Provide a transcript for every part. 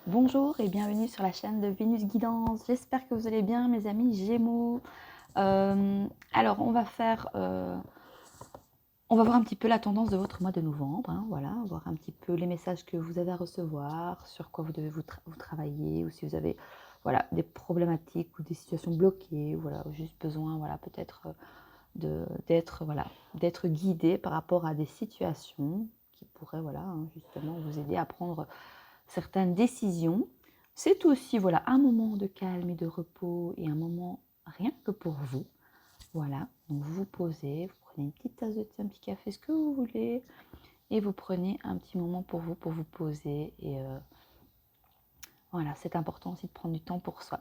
Bonjour et bienvenue sur la chaîne de Vénus Guidance. J'espère que vous allez bien, mes amis Gémeaux. Alors, on va voir un petit peu la tendance de votre mois de novembre. Voilà, voir un petit peu les messages que vous avez à recevoir, sur quoi vous devez vous travailler, ou si vous avez voilà, des problématiques ou des situations bloquées, voilà, ou juste besoin, voilà, peut-être d'être guidé par rapport à des situations qui pourraient, voilà, justement vous aider à prendre certaines décisions. C'est aussi voilà, un moment de calme et de repos et un moment rien que pour vous. Voilà, donc vous vous posez, vous prenez une petite tasse de thé, un petit café, ce que vous voulez, et vous prenez un petit moment pour vous poser. Et voilà, c'est important aussi de prendre du temps pour soi.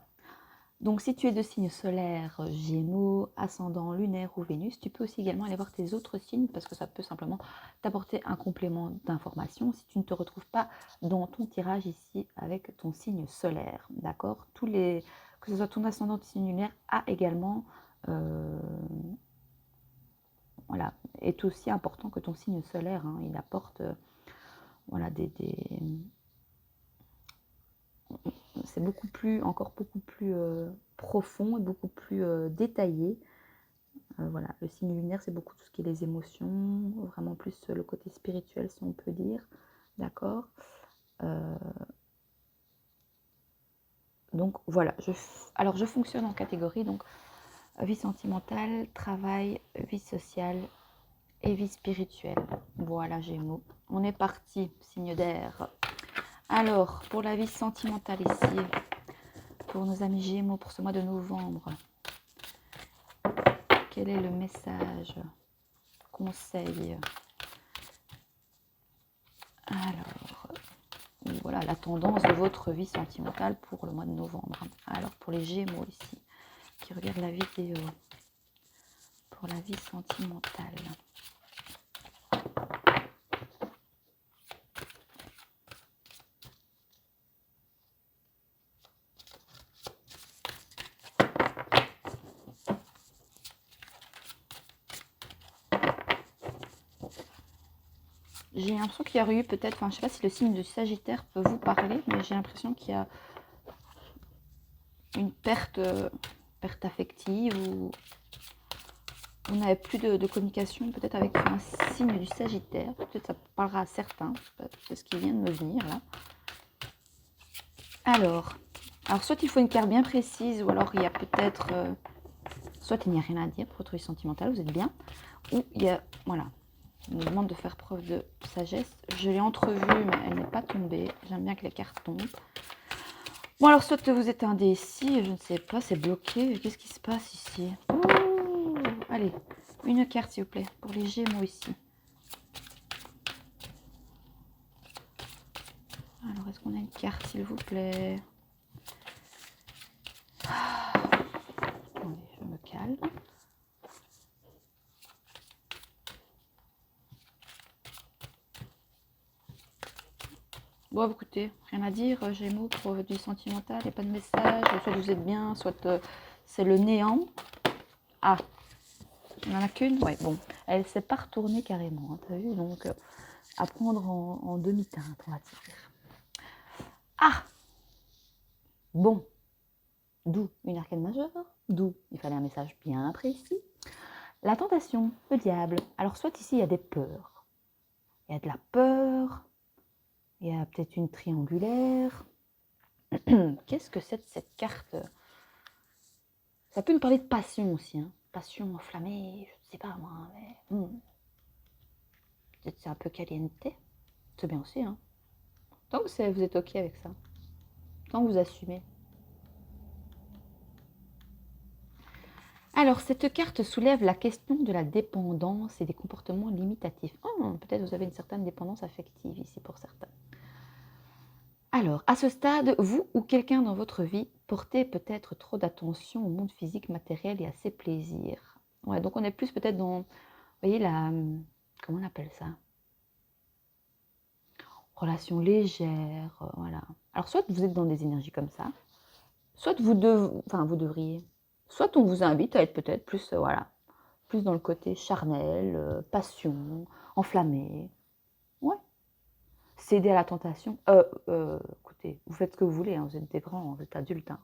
Donc si tu es de signe solaire, Gémeaux, ascendant, lunaire ou Vénus, tu peux aussi également aller voir tes autres signes parce que ça peut simplement t'apporter un complément d'information si tu ne te retrouves pas dans ton tirage ici avec ton signe solaire. D'accord? Que ce soit ton ascendant, ton signe lunaire, a également, voilà, est aussi important que ton signe solaire. Il apporte, voilà, c'est encore beaucoup plus profond et beaucoup plus détaillé. Voilà, le signe lunaire, c'est beaucoup tout ce qui est les émotions, vraiment plus le côté spirituel, si on peut dire. D'accord. Donc voilà, alors je fonctionne en catégorie, donc vie sentimentale, travail, vie sociale et vie spirituelle. Voilà, Gémeaux. On est parti, signe d'air. Alors, pour la vie sentimentale ici, pour nos amis Gémeaux, pour ce mois de novembre, quel est le message, conseil? Alors, voilà la tendance de votre vie sentimentale pour le mois de novembre. Alors, pour les Gémeaux ici, qui regardent la vidéo, pour la vie sentimentale. J'ai l'impression qu'il y aurait eu peut-être, enfin je ne sais pas si le signe du Sagittaire peut vous parler, mais j'ai l'impression qu'il y a une perte affective ou on n'avait plus de communication peut-être avec un signe du Sagittaire. Peut-être ça parlera à certains, c'est ce qui vient de me venir là. Alors soit il faut une carte bien précise, ou alors il y a peut-être, soit il n'y a rien à dire pour votre vie sentimentale, vous êtes bien, ou il y a, voilà, on nous demande de faire preuve de sagesse. Je l'ai entrevue, mais elle n'est pas tombée. J'aime bien que les cartes tombent. Bon, alors, soit vous êtes indécis, je ne sais pas, c'est bloqué. Qu'est-ce qui se passe ici? Oh, allez, une carte, s'il vous plaît, pour les Gémeaux ici. Alors, est-ce qu'on a une carte, s'il vous plaît? Attendez, je me calme. Bon, écoutez, rien à dire, Gémeaux, pour votre vie sentimentale, il n'y a pas de message, soit vous êtes bien, soit c'est le néant. Ah, il n'y en a qu'une? Ouais, bon, elle ne s'est pas retournée carrément, t'as vu? Donc, à prendre en demi-teinte, on va dire. Ah, bon, d'où une arcane majeure, d'où il fallait un message bien précis. La tentation, le diable. Alors, soit ici, il y a des peurs. Il y a de la peur, il y a peut-être une triangulaire. Qu'est-ce que c'est de cette carte? Ça peut nous parler de passion aussi, hein. Passion enflammée, je ne sais pas moi, mais peut-être c'est un peu caliente. C'est bien aussi, hein. Tant que vous êtes ok avec ça, tant que vous assumez. Alors, cette carte soulève la question de la dépendance et des comportements limitatifs. Oh, peut-être vous avez une certaine dépendance affective ici pour certains. Alors, à ce stade, vous ou quelqu'un dans votre vie portez peut-être trop d'attention au monde physique, matériel et à ses plaisirs. Ouais, donc on est plus peut-être dans, vous voyez, comment on appelle ça? Relation légère, voilà. Alors, soit vous êtes dans des énergies comme ça, soit vous devriez. Soit on vous invite à être peut-être plus, voilà, plus dans le côté charnel, passion, enflammé. Ouais. céder à la tentation. Écoutez, vous faites ce que vous voulez, hein, vous êtes des grands, vous êtes adultes. Hein.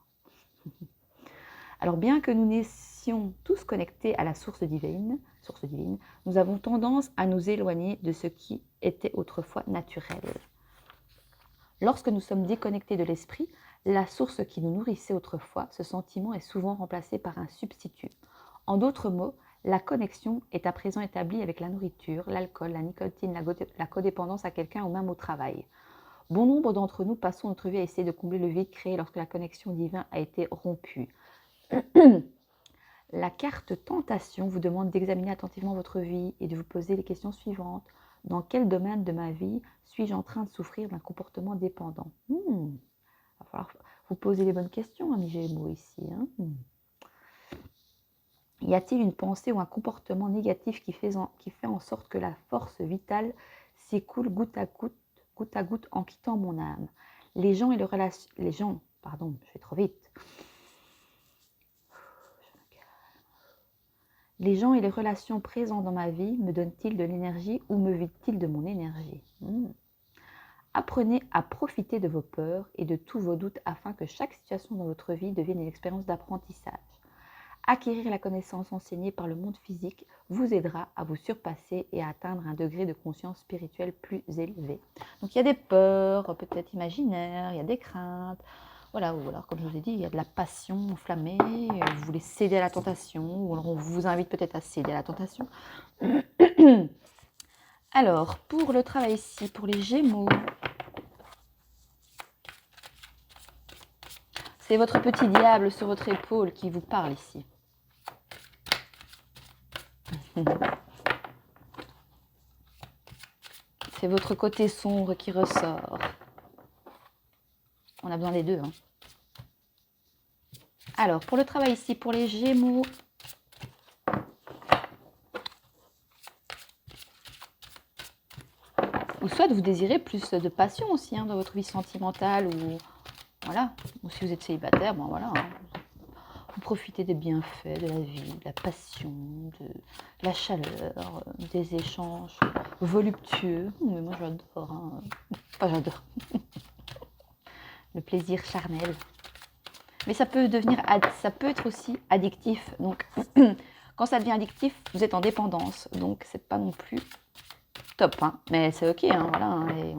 Alors bien que nous naissions tous connectés à la source divine, nous avons tendance à nous éloigner de ce qui était autrefois naturel. Lorsque nous sommes déconnectés de l'esprit, la source qui nous nourrissait autrefois, ce sentiment est souvent remplacé par un substitut. En d'autres mots, la connexion est à présent établie avec la nourriture, l'alcool, la nicotine, la codépendance à quelqu'un ou même au travail. Bon nombre d'entre nous passons notre vie à essayer de combler le vide créé lorsque la connexion divine a été rompue. La carte tentation vous demande d'examiner attentivement votre vie et de vous poser les questions suivantes. Dans quel domaine de ma vie suis-je en train de souffrir d'un comportement dépendant? Il va falloir vous poser les bonnes questions, amis Gémeaux, ici. Hein. Y a-t-il une pensée ou un comportement négatif qui fait en sorte que la force vitale s'écoule goutte à goutte en quittant mon âme? Les gens, je vais trop vite. Les gens et les relations présents dans ma vie me donnent-ils de l'énergie ou me vident-ils de mon énergie? Apprenez à profiter de vos peurs et de tous vos doutes afin que chaque situation dans votre vie devienne une expérience d'apprentissage. Acquérir la connaissance enseignée par le monde physique vous aidera à vous surpasser et à atteindre un degré de conscience spirituelle plus élevé. Donc il y a des peurs, peut-être imaginaires, il y a des craintes. Voilà, ou alors comme je vous ai dit, il y a de la passion enflammée, vous voulez céder à la tentation, ou alors on vous invite peut-être à céder à la tentation. Alors, pour le travail ici, pour les Gémeaux, c'est votre petit diable sur votre épaule qui vous parle ici. C'est votre côté sombre qui ressort. On a besoin des deux. Hein. Alors, pour le travail ici, pour les Gémeaux, ou soit vous désirez plus de passion aussi hein, dans votre vie sentimentale, ou voilà, ou si vous êtes célibataire, bon voilà, hein, vous profitez des bienfaits de la vie, de la passion, de la chaleur, des échanges voluptueux. Mais moi j'adore, hein. Enfin j'adore. Le plaisir charnel. Mais ça peut être aussi addictif. Donc, quand ça devient addictif, vous êtes en dépendance. Donc, c'est pas non plus top. Hein. Mais c'est ok, hein, voilà. Hein, et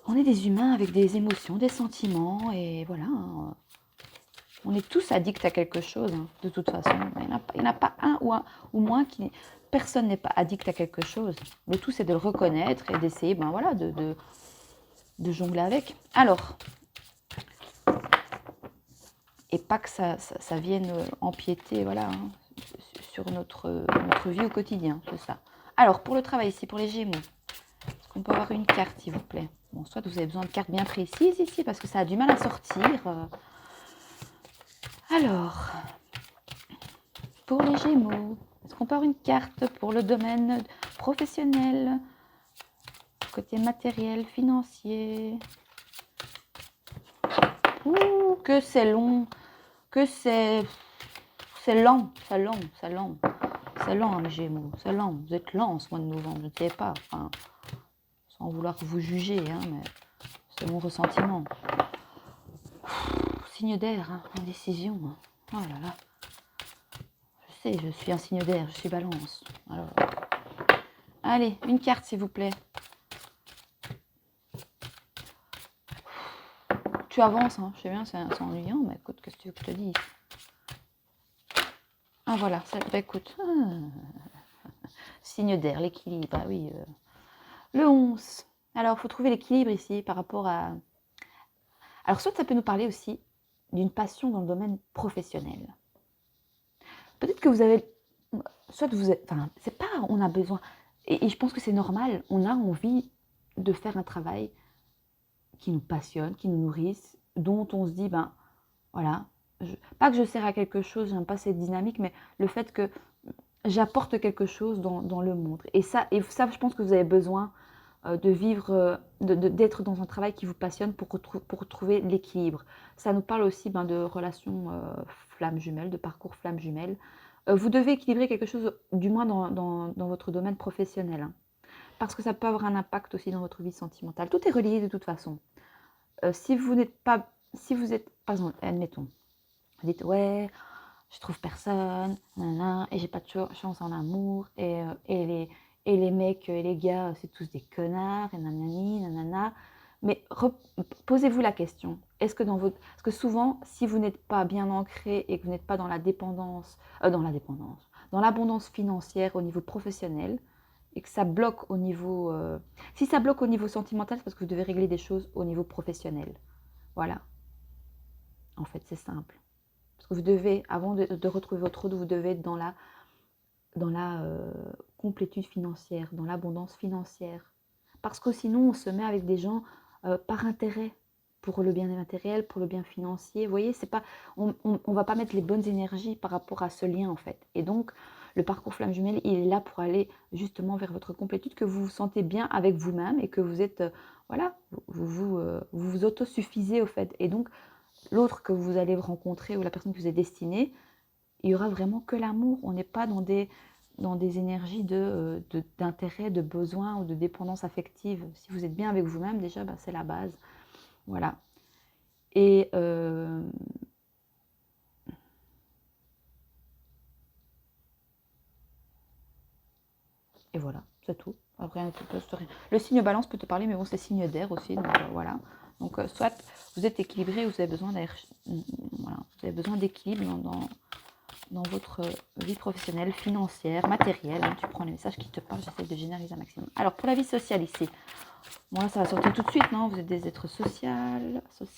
on est des humains avec des émotions, des sentiments. Et voilà. Hein, on est tous addicts à quelque chose, hein, de toute façon. Il n'y en a pas un ou moins qui... Personne n'est pas addict à quelque chose. Le tout, c'est de le reconnaître et d'essayer, ben voilà, de jongler avec. Alors... Et pas que ça vienne empiéter voilà, hein, sur notre vie au quotidien, c'est ça. Alors, pour le travail ici, pour les Gémeaux, est-ce qu'on peut avoir une carte, s'il vous plaît? Bon, soit vous avez besoin de cartes bien précises ici, parce que ça a du mal à sortir. Alors, pour les Gémeaux, est-ce qu'on peut avoir une carte pour le domaine professionnel, côté matériel, financier? Ouh, que c'est long, que c'est lent, c'est lent. C'est lent, les Gémeaux, c'est lent. Vous êtes lent en ce mois de novembre, je ne sais pas. Enfin, sans vouloir vous juger, hein, mais c'est mon ressentiment. Signe d'air, hein, indécision. Oh là là. Je sais, je suis un signe d'air, je suis balance. Alors, allez, une carte, s'il vous plaît. Tu avances, hein. Je sais bien, c'est ennuyant, mais écoute, qu'est-ce que tu veux que je te dise? Ah voilà, bah, écoute. Signe d'air, l'équilibre, ah oui. Le 11. Alors, il faut trouver l'équilibre ici par rapport à... Alors, soit ça peut nous parler aussi d'une passion dans le domaine professionnel. Peut-être que vous avez... Soit vous êtes... Enfin, c'est pas... On a besoin... Et je pense que c'est normal. On a envie de faire un travail qui nous passionne, qui nous nourrisse, dont on se dit, ben, voilà, pas que je sers à quelque chose, j'aime pas cette dynamique, mais le fait que j'apporte quelque chose dans le monde. Et ça, je pense que vous avez besoin de vivre, d'être dans un travail qui vous passionne pour retrouver l'équilibre. Ça nous parle aussi ben, de relations flammes jumelles, de parcours flammes jumelles. Vous devez équilibrer quelque chose, du moins dans votre domaine professionnel. Hein. parce que ça peut avoir un impact aussi dans votre vie sentimentale. Tout est relié de toute façon. Si vous n'êtes pas, si vous êtes, par exemple, admettons, vous dites ouais, je trouve personne, nanana, et j'ai pas de chance en amour, et les mecs et les gars, c'est tous des connards, et nanani, nanana. Mais posez-vous la question, est-ce que parce que souvent, si vous n'êtes pas bien ancré et que vous n'êtes pas dans la dépendance, dans l'abondance financière au niveau professionnel, et que ça bloque au niveau... si ça bloque au niveau sentimental, c'est parce que vous devez régler des choses au niveau professionnel. Voilà. En fait, c'est simple. Parce que vous devez, avant de retrouver votre route, vous devez être dans la complétude financière, dans l'abondance financière. Parce que sinon, on se met avec des gens par intérêt, pour le bien matériel, pour le bien financier. Vous voyez, c'est pas, on ne va pas mettre les bonnes énergies par rapport à ce lien, en fait. Et donc, le parcours flamme jumelle, il est là pour aller justement vers votre complétude, que vous vous sentez bien avec vous-même et que vous êtes, voilà, vous autosuffisez, au fait. Et donc, l'autre que vous allez rencontrer ou la personne que vous êtes destinée, il y aura vraiment que l'amour. On n'est pas dans des énergies d'intérêt, de besoin ou de dépendance affective. Si vous êtes bien avec vous-même, déjà, c'est la base. Voilà. Et voilà, c'est tout. Après, le signe balance peut te parler, mais bon, c'est signe d'air aussi. Donc voilà. Donc soit vous êtes équilibré ou vous avez besoin d'air. Voilà, vous avez besoin d'équilibre dans votre vie professionnelle, financière, matérielle. Tu prends les messages qui te parlent, j'essaie de généraliser un maximum. Alors, pour la vie sociale ici, bon là, ça va sortir tout de suite, non? Vous êtes des êtres sociaux,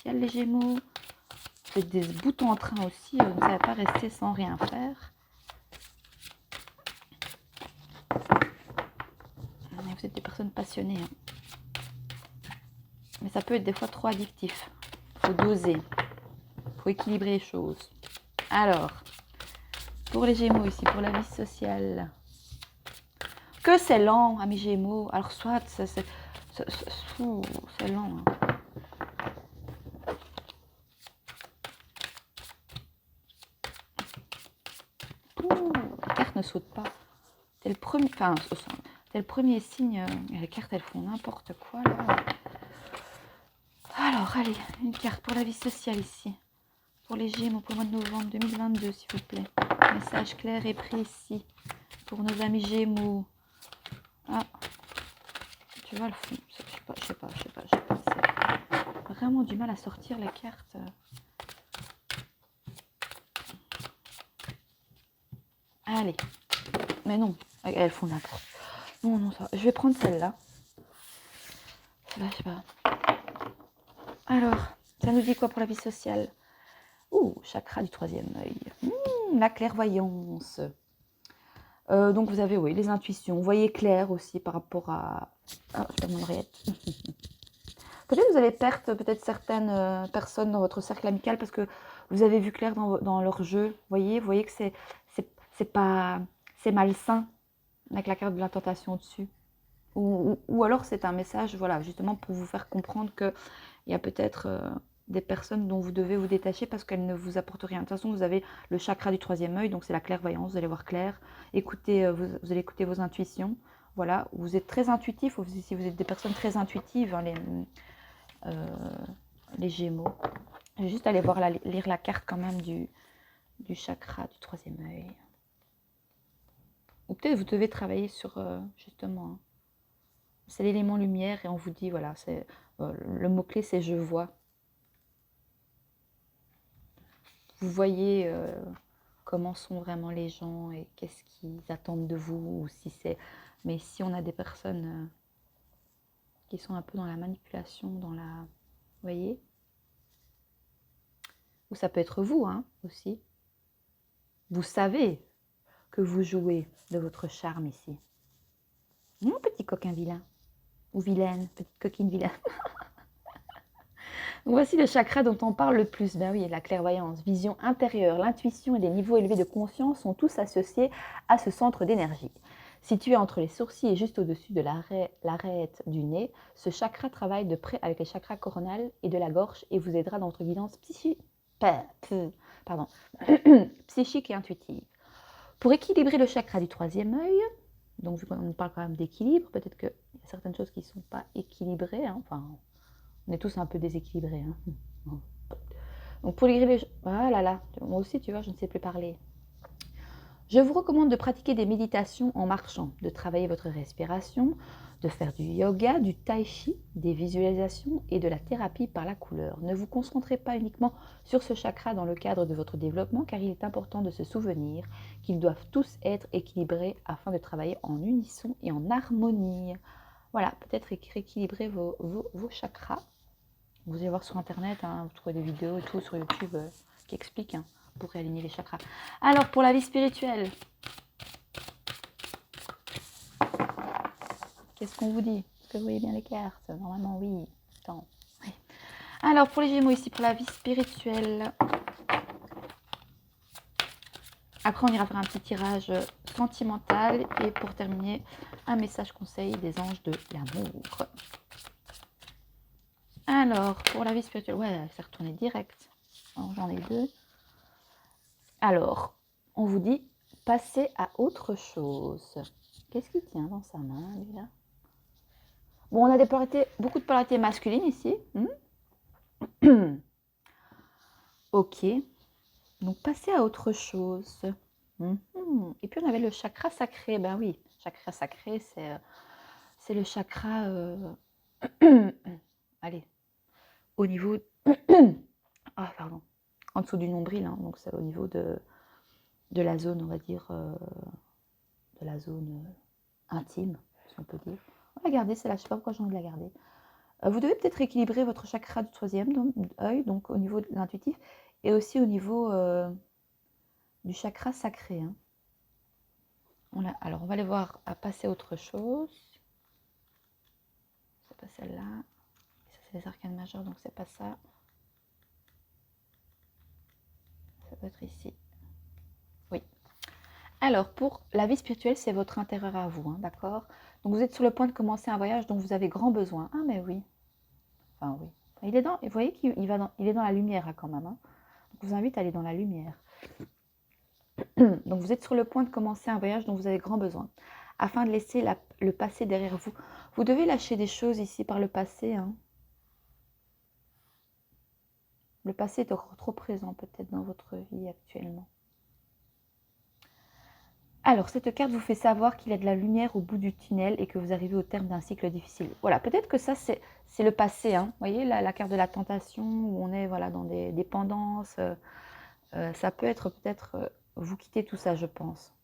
les Gémeaux. Vous êtes des boutons en train aussi, vous ne savez pas rester sans rien faire. Vous êtes des personnes passionnées. Hein. Mais ça peut être des fois trop addictif. Il faut doser. Il faut équilibrer les choses. Alors, pour les Gémeaux ici, pour la vie sociale. Que c'est lent, amis Gémeaux. Alors soit, c'est lent. Hein. La carte ne saute pas. C'est le premier, c'est le premier signe. Les cartes, elles font n'importe quoi là. Alors, allez, une carte pour la vie sociale ici. Pour les Gémeaux, pour le mois de novembre 2022, s'il vous plaît. Message clair et précis pour nos amis Gémeaux. Ah, tu vois le fond. Je sais pas. C'est vraiment du mal à sortir les cartes. Allez. Mais non, elles font n'importe. Non, ça. Je vais prendre celle-là. Celle-là, je sais pas. Alors, ça nous dit quoi pour la vie sociale? Ouh, chakra du troisième œil. La clairvoyance. Donc vous avez, oui, les intuitions. Vous voyez clair aussi par rapport à... Ah, je perds mon oreillette. Peut-être que vous allez perdre peut-être certaines personnes dans votre cercle amical parce que vous avez vu clair dans leur jeu. Vous voyez que c'est malsain avec la carte de la tentation au-dessus. Ou alors c'est un message, voilà, justement pour vous faire comprendre qu'il y a peut-être des personnes dont vous devez vous détacher parce qu'elles ne vous apportent rien. De toute façon, vous avez le chakra du troisième œil, donc c'est la clairvoyance, vous allez voir clair. Vous allez écouter vos intuitions. Voilà, vous êtes très intuitif, si vous êtes des personnes très intuitives, hein, les Gémeaux. Je vais juste aller lire la carte quand même du chakra du troisième œil. Ou peut-être vous devez travailler sur, justement, hein, c'est l'élément lumière et on vous dit, voilà, c'est le mot-clé, c'est « je vois ». Vous voyez comment sont vraiment les gens et qu'est-ce qu'ils attendent de vous. Ou si c'est... Mais si on a des personnes qui sont un peu dans la manipulation, dans la... Vous voyez? Ou ça peut être vous, hein, aussi. Vous savez que vous jouez de votre charme ici. Mon petit coquin vilain. Ou vilaine, petite coquine vilaine. Voici le chakra dont on parle le plus. Ben oui, la clairvoyance, vision intérieure, l'intuition et des niveaux élevés de conscience sont tous associés à ce centre d'énergie. Situé entre les sourcils et juste au-dessus de l'arête du nez, ce chakra travaille de près avec les chakras coronales et de la gorge et vous aidera dans votre guidance psychique et intuitive. Pour équilibrer le chakra du troisième œil, Donc, vu qu'on parle quand même d'équilibre, peut-être qu'il y a certaines choses qui ne sont pas équilibrées. Hein. Enfin, on est tous un peu déséquilibrés. Hein. Donc, pour guérir les... Ah là là, moi aussi, tu vois, je ne sais plus parler. Je vous recommande de pratiquer des méditations en marchant, de travailler votre respiration, de faire du yoga, du tai chi, des visualisations et de la thérapie par la couleur. Ne vous concentrez pas uniquement sur ce chakra dans le cadre de votre développement car il est important de se souvenir qu'ils doivent tous être équilibrés afin de travailler en unisson et en harmonie. Voilà, peut-être rééquilibrer vos chakras. Vous allez voir sur internet, hein, vous trouvez des vidéos et tout sur YouTube qui expliquent pour réaligner les chakras. Alors, pour la vie spirituelle, qu'est-ce qu'on vous dit? Est-ce que vous voyez bien les cartes? Normalement, oui. Attends. Oui. Alors, pour les Gémeaux ici, pour la vie spirituelle. Après, on ira faire un petit tirage sentimental. Et pour terminer, un message conseil des anges de l'amour. Alors, pour la vie spirituelle, ouais, c'est retourné direct. J'en ai deux. Alors, on vous dit, passez à autre chose. Qu'est-ce qu'il tient dans sa main, lui, là? Bon, on a beaucoup de polarités masculines ici. Ok. Donc, passez à autre chose. Et puis, on avait le chakra sacré. Ben oui, chakra sacré, c'est le chakra... Allez, au niveau... ah, pardon. En dessous du nombril, hein, donc c'est au niveau de la zone, on va dire, de la zone intime, si on peut dire. On va la garder, celle-là, je ne sais pas pourquoi j'ai envie de la garder. Vous devez peut-être équilibrer votre chakra du troisième œil, donc au niveau de l'intuitif, et aussi au niveau du chakra sacré. Hein. Alors, on va aller voir à passer à autre chose. C'est pas celle-là. Ça, c'est les arcanes majeures, donc c'est pas ça. Ça peut être ici. Oui. Alors, pour la vie spirituelle, c'est votre intérieur à vous, hein, d'accord? Donc, vous êtes sur le point de commencer un voyage dont vous avez grand besoin. Ah, mais oui. Enfin, oui. Il est vous voyez qu'il est dans la lumière, hein, quand même. Hein. Donc, je vous invite à aller dans la lumière. Donc, vous êtes sur le point de commencer un voyage dont vous avez grand besoin. Afin de laisser le passé derrière vous. Vous devez lâcher des choses ici par le passé. Hein. Le passé est encore trop présent peut-être dans votre vie actuellement. Alors, cette carte vous fait savoir qu'il y a de la lumière au bout du tunnel et que vous arrivez au terme d'un cycle difficile. Voilà, peut-être que ça, c'est le passé. Hein. Vous voyez, la carte de la tentation, où on est voilà, dans des dépendances. Ça peut être peut-être, vous quittez tout ça, je pense.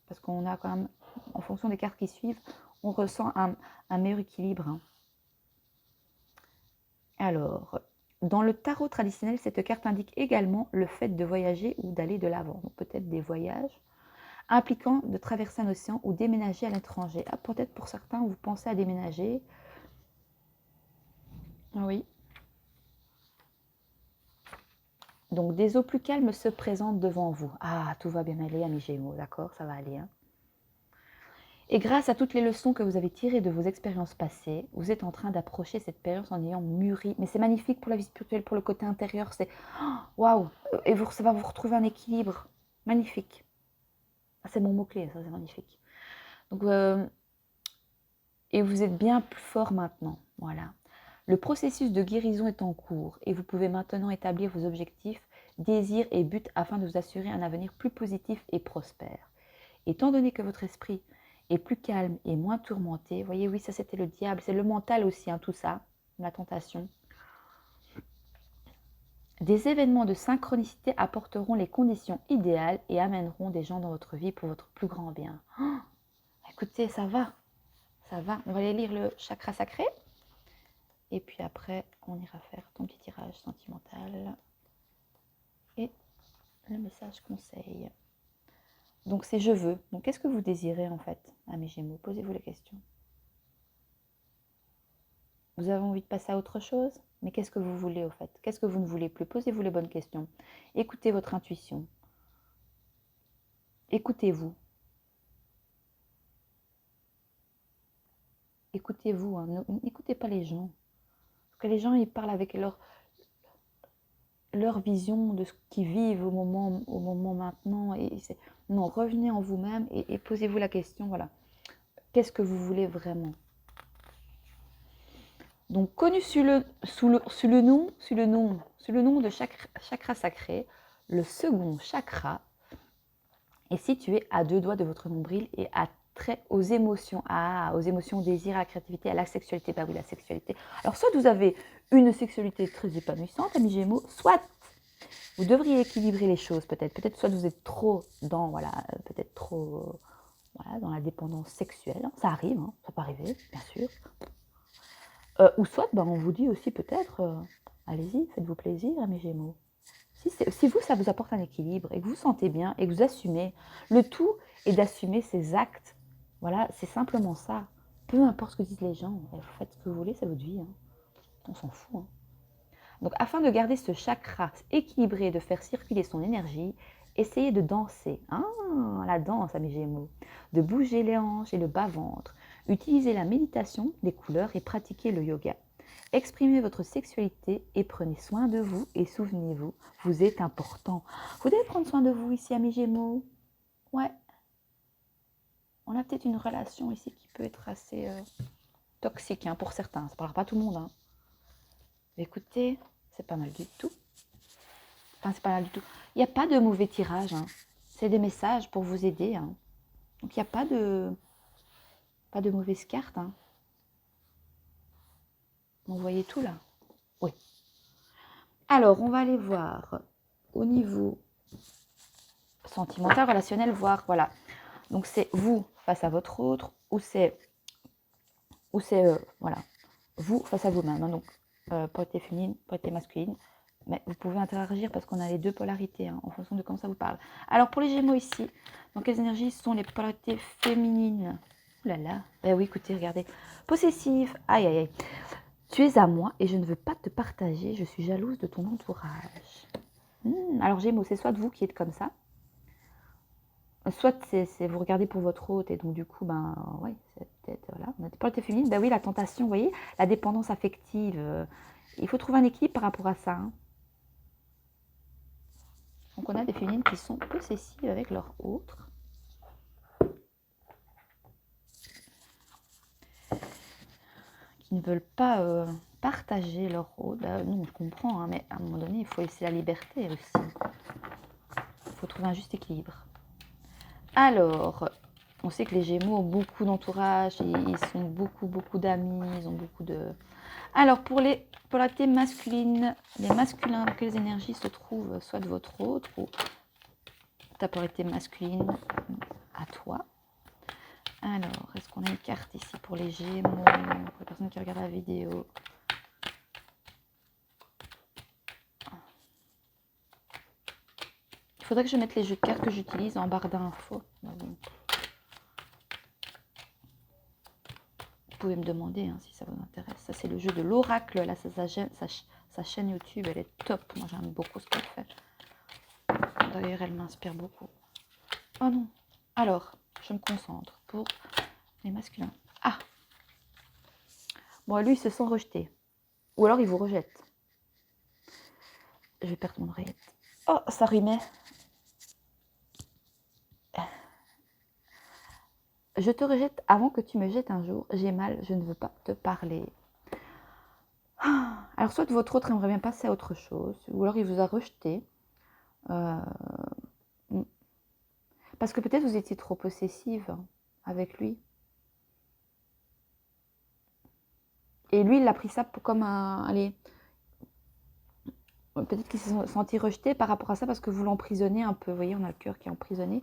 Parce qu'on a quand même, en fonction des cartes qui suivent, on ressent un meilleur équilibre. Hein. Alors, dans le tarot traditionnel, cette carte indique également le fait de voyager ou d'aller de l'avant. Donc peut-être des voyages impliquant de traverser un océan ou déménager à l'étranger. Ah, peut-être pour certains, vous pensez à déménager. Oui. Donc, des eaux plus calmes se présentent devant vous. Ah, tout va bien aller, amis Gémeaux, d'accord? Ça va aller. Hein. Et grâce à toutes les leçons que vous avez tirées de vos expériences passées, vous êtes en train d'approcher cette période en ayant mûri. Mais c'est magnifique pour la vie spirituelle, pour le côté intérieur. C'est waouh! Et ça va vous retrouver un équilibre. Magnifique. Ah, c'est mon mot-clé, ça, c'est magnifique. Donc, et vous êtes bien plus fort maintenant. Voilà. Le processus de guérison est en cours et vous pouvez maintenant établir vos objectifs, désirs et buts afin de vous assurer un avenir plus positif et prospère. Étant donné que votre esprit est plus calme et moins tourmenté, vous voyez, oui, ça c'était le diable, c'est le mental aussi, hein, tout ça, la tentation. Des événements de synchronicité apporteront les conditions idéales et amèneront des gens dans votre vie pour votre plus grand bien. Oh, écoutez, ça va. On va aller lire le chakra sacré. Et puis après, on ira faire ton petit tirage sentimental. Et le message conseil. Donc c'est je veux. Donc qu'est-ce que vous désirez en fait, à mes Gémeaux? Posez-vous la question. Vous avez envie de passer à autre chose? Mais qu'est-ce que vous voulez au fait? Qu'est-ce que vous ne voulez plus? Posez-vous les bonnes questions. Écoutez votre intuition. Écoutez-vous. Écoutez-vous. Hein. N'écoutez pas les gens. Parce que les gens, ils parlent avec leur vision de ce qu'ils vivent au moment maintenant. Non, revenez en vous-même et posez-vous la question. Voilà. Qu'est-ce que vous voulez vraiment? Donc, connu sous le nom de chakra sacré, le second chakra est situé à 2 doigts de votre nombril et a trait aux émotions. Ah, aux émotions, au désir, à la créativité, à la sexualité. Bah oui, la sexualité. Alors, soit vous avez une sexualité très épanouissante, amis Gémeaux, soit vous devriez équilibrer les choses peut-être. Peut-être soit vous êtes trop dans, voilà, peut-être trop voilà, dans la dépendance sexuelle. Ça arrive, hein, ça peut arriver, bien sûr. Ou soit, ben, on vous dit aussi peut-être, allez-y, faites-vous plaisir, mes Gémeaux. Si vous, ça vous apporte un équilibre et que vous sentez bien et que vous assumez, le tout est d'assumer ses actes. Voilà, c'est simplement ça. Peu importe ce que disent les gens, vous faites ce que vous voulez, c'est votre vie. Hein. On s'en fout. Hein. Donc, afin de garder ce chakra équilibré, de faire circuler son énergie, essayez de danser. Ah, la danse, mes Gémeaux. De bouger les hanches et le bas-ventre. Utilisez la méditation des couleurs et pratiquez le yoga. Exprimez votre sexualité et prenez soin de vous et souvenez-vous, vous êtes important. Vous devez prendre soin de vous ici, mes Gémeaux. Ouais. On a peut-être une relation ici qui peut être assez toxique hein, pour certains. Ça ne parlera pas à tout le monde. Hein. Mais écoutez, c'est pas mal du tout. Enfin, c'est pas mal du tout. Il n'y a pas de mauvais tirage. Hein. C'est des messages pour vous aider. Hein. Donc, il n'y a pas de mauvaises cartes. Hein. Vous voyez tout là? Oui. Alors, on va aller voir au niveau sentimental, relationnel, voir, voilà. Donc, c'est vous face à votre autre ou c'est voilà, vous face à vous-même. Hein. Donc, polarité féminine, polarité masculine. Mais vous pouvez interagir parce qu'on a les deux polarités hein, en fonction de comment ça vous parle. Alors, pour les Gémeaux ici, dans quelles énergies sont les polarités féminines? Ouh là là. Ben oui, écoutez, regardez. Possessive. Aïe, aïe, aïe. Tu es à moi et je ne veux pas te partager. Je suis jalouse de ton entourage. Alors, Gémeaux, c'est soit de vous qui êtes comme ça, soit c'est vous regardez pour votre hôte et donc du coup, ben ouais, c'est peut-être, voilà, on a des polarités féminines. Ben oui, la tentation, vous voyez, la dépendance affective. Il faut trouver un équilibre par rapport à ça. Hein. Donc, on a des féminines qui sont possessives avec leur autre. Qui ne veulent pas partager leur rôle. Non, je comprends, hein, mais à un moment donné, il faut laisser la liberté aussi. Il faut trouver un juste équilibre. Alors, on sait que les Gémeaux ont beaucoup d'entourage, ils sont beaucoup d'amis, ils ont beaucoup de... Alors, pour les polarités masculines, les masculins, dans quelles énergies se trouvent soit de votre autre ou ta polarité masculine à toi. Alors, est-ce qu'on a une carte ici pour les Gémeaux, pour les personnes qui regardent la vidéo? Il faudrait que je mette les jeux de cartes que j'utilise en barre d'infos. Vous pouvez me demander hein, si ça vous intéresse. Ça, c'est le jeu de l'oracle. Là, sa chaîne YouTube, elle est top. Moi, j'aime beaucoup ce qu'elle fait. D'ailleurs, elle m'inspire beaucoup. Oh non. Alors, je me concentre pour les masculins. Ah. Bon, lui, il se sent rejeté. Ou alors, il vous rejette. Je vais perdre mon oreillette. Oh, ça rimait. Je te rejette avant que tu me jettes un jour. J'ai mal, je ne veux pas te parler. Alors, soit votre autre aimerait bien passer à autre chose, ou alors il vous a rejeté. Parce que peut-être vous étiez trop possessive avec lui. Et lui, il a pris ça comme un... Allez, peut-être qu'il s'est senti rejeté par rapport à ça parce que vous l'emprisonnez un peu. Vous voyez, on a le cœur qui est emprisonné.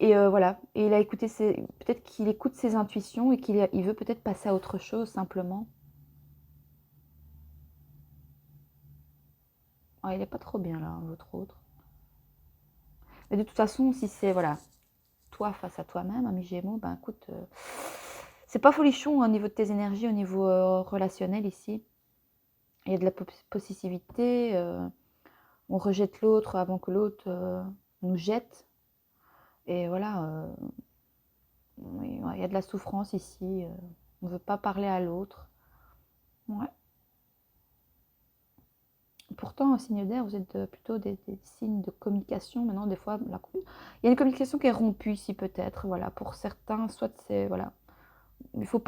Et voilà, et il a écouté peut-être qu'il écoute ses intuitions et qu'il veut peut-être passer à autre chose simplement. Ah, il n'est pas trop bien là, votre autre. Mais de toute façon, si c'est voilà, toi face à toi-même, ami Gémeaux, ben écoute, c'est pas folichon au niveau de tes énergies, au niveau relationnel ici. Il y a de la possessivité, on rejette l'autre avant que l'autre nous jette. Et voilà, oui, ouais, il y a de la souffrance ici, on ne veut pas parler à l'autre. Ouais. Pourtant, un signe d'air, vous êtes plutôt des signes de communication. Maintenant, des fois, il y a une communication qui est rompue ici peut-être. Voilà, pour certains, soit c'est voilà,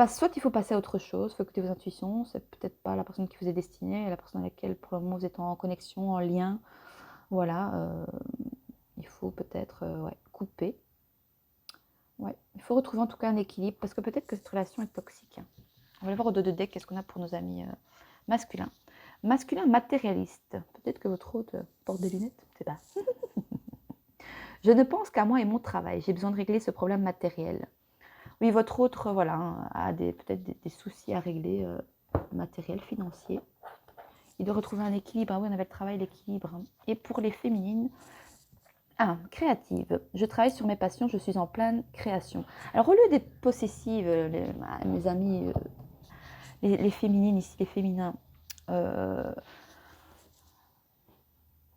soit il faut passer à autre chose, il faut écouter vos intuitions, c'est peut-être pas la personne qui vous est destinée, la personne avec laquelle pour le moment vous êtes en connexion, en lien. Voilà, il faut peut-être ouais, couper. Ouais, il faut retrouver en tout cas un équilibre, parce que peut-être que cette relation est toxique. On va aller voir au dos de deck, qu'est-ce qu'on a pour nos amis masculins. Masculin matérialiste. Peut-être que votre hôte porte des lunettes, je sais pas. Je ne pense qu'à moi et mon travail. J'ai besoin de régler ce problème matériel. Oui, votre autre, voilà, hein, a peut-être des soucis à régler, matériels, financiers. Il doit retrouver un équilibre. Ah oui, on avait le travail, l'équilibre. Et pour les féminines, créative. Je travaille sur mes passions, je suis en pleine création. Alors, au lieu d'être possessive, mes amis, les féminines ici, les féminins,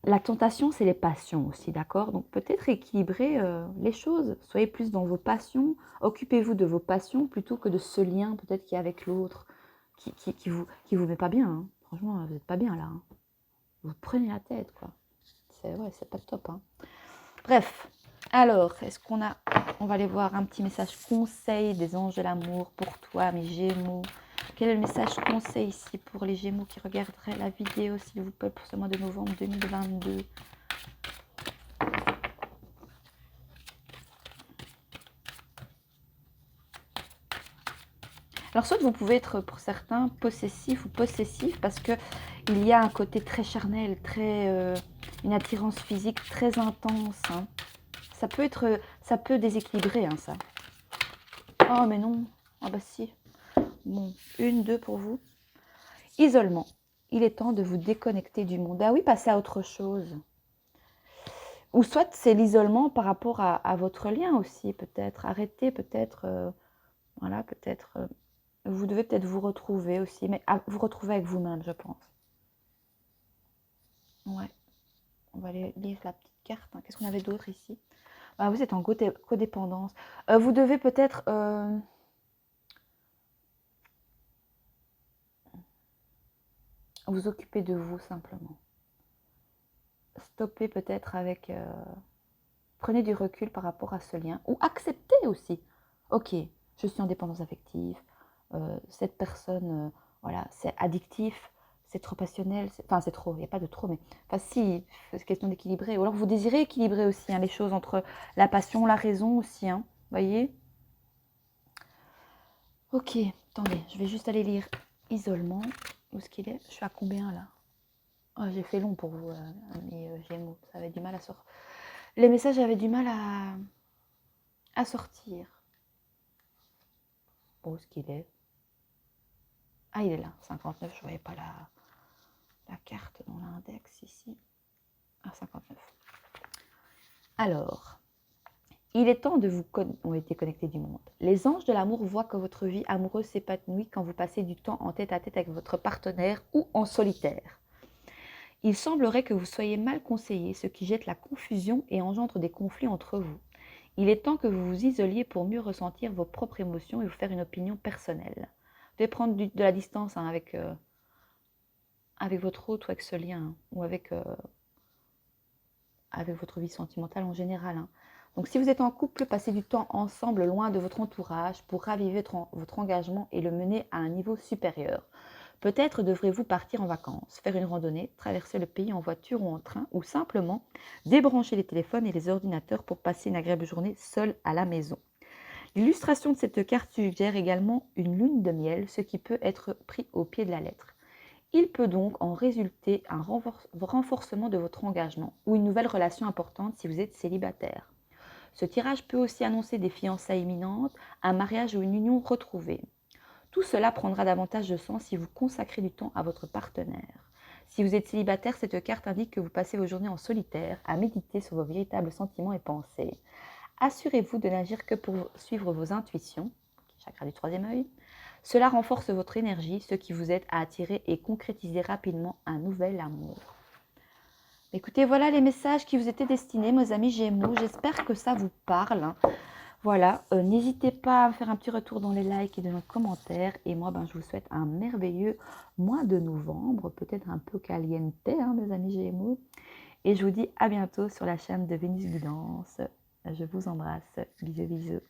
la tentation, c'est les passions aussi, d'accord? Donc, peut-être équilibrer les choses. Soyez plus dans vos passions. Occupez-vous de vos passions plutôt que de ce lien peut-être qu'il y a avec l'autre qui vous met pas bien. Hein. Franchement, vous n'êtes pas bien là. Hein. Vous prenez la tête, quoi. C'est pas top. Hein. Bref, alors, on va aller voir un petit message conseil des anges de l'amour pour toi, mes Gémeaux. Quel est le message conseil ici pour les Gémeaux qui regarderaient la vidéo, s'il vous plaît, pour ce mois de novembre 2022? Alors, soit vous pouvez être, pour certains, possessif ou possessif, parce qu'il y a un côté très charnel, une attirance physique très intense. Hein. Ça peut déséquilibrer, hein, ça. Oh, mais non. Ah bah si. Bon, 1, 2 pour vous. Isolement. Il est temps de vous déconnecter du monde. Ah oui, passer à autre chose. Ou soit c'est l'isolement par rapport à votre lien aussi, peut-être. Arrêtez peut-être, voilà, peut-être, vous devez peut-être vous retrouver aussi, mais vous retrouver avec vous-même, je pense. Ouais, on va aller lire la petite carte. Hein. Qu'est-ce qu'on avait d'autre ici? Ah, vous êtes en codépendance. Vous devez peut-être... vous occuper de vous, simplement. Stoppez peut-être avec... prenez du recul par rapport à ce lien. Ou acceptez aussi. Ok, je suis en dépendance affective. Cette personne, voilà, c'est addictif. C'est trop passionnel. Enfin, c'est trop. Il n'y a pas de trop, mais... Enfin, si, c'est question d'équilibrer. Ou alors, vous désirez équilibrer aussi hein, les choses entre la passion, la raison aussi. Hein, voyez? Ok, attendez, je vais juste aller lire isolement. Où est-ce qu'il est? Je suis à combien, là? Oh, j'ai fait long pour vous, mes Gémeaux. Ça avait du mal à sortir. Les messages avaient du mal à sortir. Où est-ce qu'il est? Ah, il est là, 59. Je ne voyais pas la carte dans l'index ici. Ah, 59. Alors, il est temps de vous ont été connectés du monde. Les anges de l'amour voient que votre vie amoureuse s'épanouit quand vous passez du temps en tête-à-tête avec votre partenaire ou en solitaire. Il semblerait que vous soyez mal conseillé, ce qui jette la confusion et engendre des conflits entre vous. Il est temps que vous vous isoliez pour mieux ressentir vos propres émotions et vous faire une opinion personnelle. Vous devez prendre de la distance hein, avec votre autre ou avec ce lien, hein, ou avec votre vie sentimentale en général. Hein. Donc si vous êtes en couple, passez du temps ensemble loin de votre entourage pour raviver votre engagement et le mener à un niveau supérieur. Peut-être devrez-vous partir en vacances, faire une randonnée, traverser le pays en voiture ou en train, ou simplement débrancher les téléphones et les ordinateurs pour passer une agréable journée seul à la maison. L'illustration de cette carte suggère également une lune de miel, ce qui peut être pris au pied de la lettre. Il peut donc en résulter un renforcement de votre engagement ou une nouvelle relation importante si vous êtes célibataire. Ce tirage peut aussi annoncer des fiançailles imminentes, un mariage ou une union retrouvée. Tout cela prendra davantage de sens si vous consacrez du temps à votre partenaire. Si vous êtes célibataire, cette carte indique que vous passez vos journées en solitaire, à méditer sur vos véritables sentiments et pensées. Assurez-vous de n'agir que pour suivre vos intuitions, chakra du troisième œil. Cela renforce votre énergie, ce qui vous aide à attirer et concrétiser rapidement un nouvel amour. Écoutez, voilà les messages qui vous étaient destinés, mes amis Gémeaux. J'espère que ça vous parle. Voilà, n'hésitez pas à me faire un petit retour dans les likes et dans les commentaires. Et moi, je vous souhaite un merveilleux mois de novembre, peut-être un peu caliente, hein, mes amis Gémeaux. Et je vous dis à bientôt sur la chaîne de Vénus Guidance. Je vous embrasse. Bisous, bisous.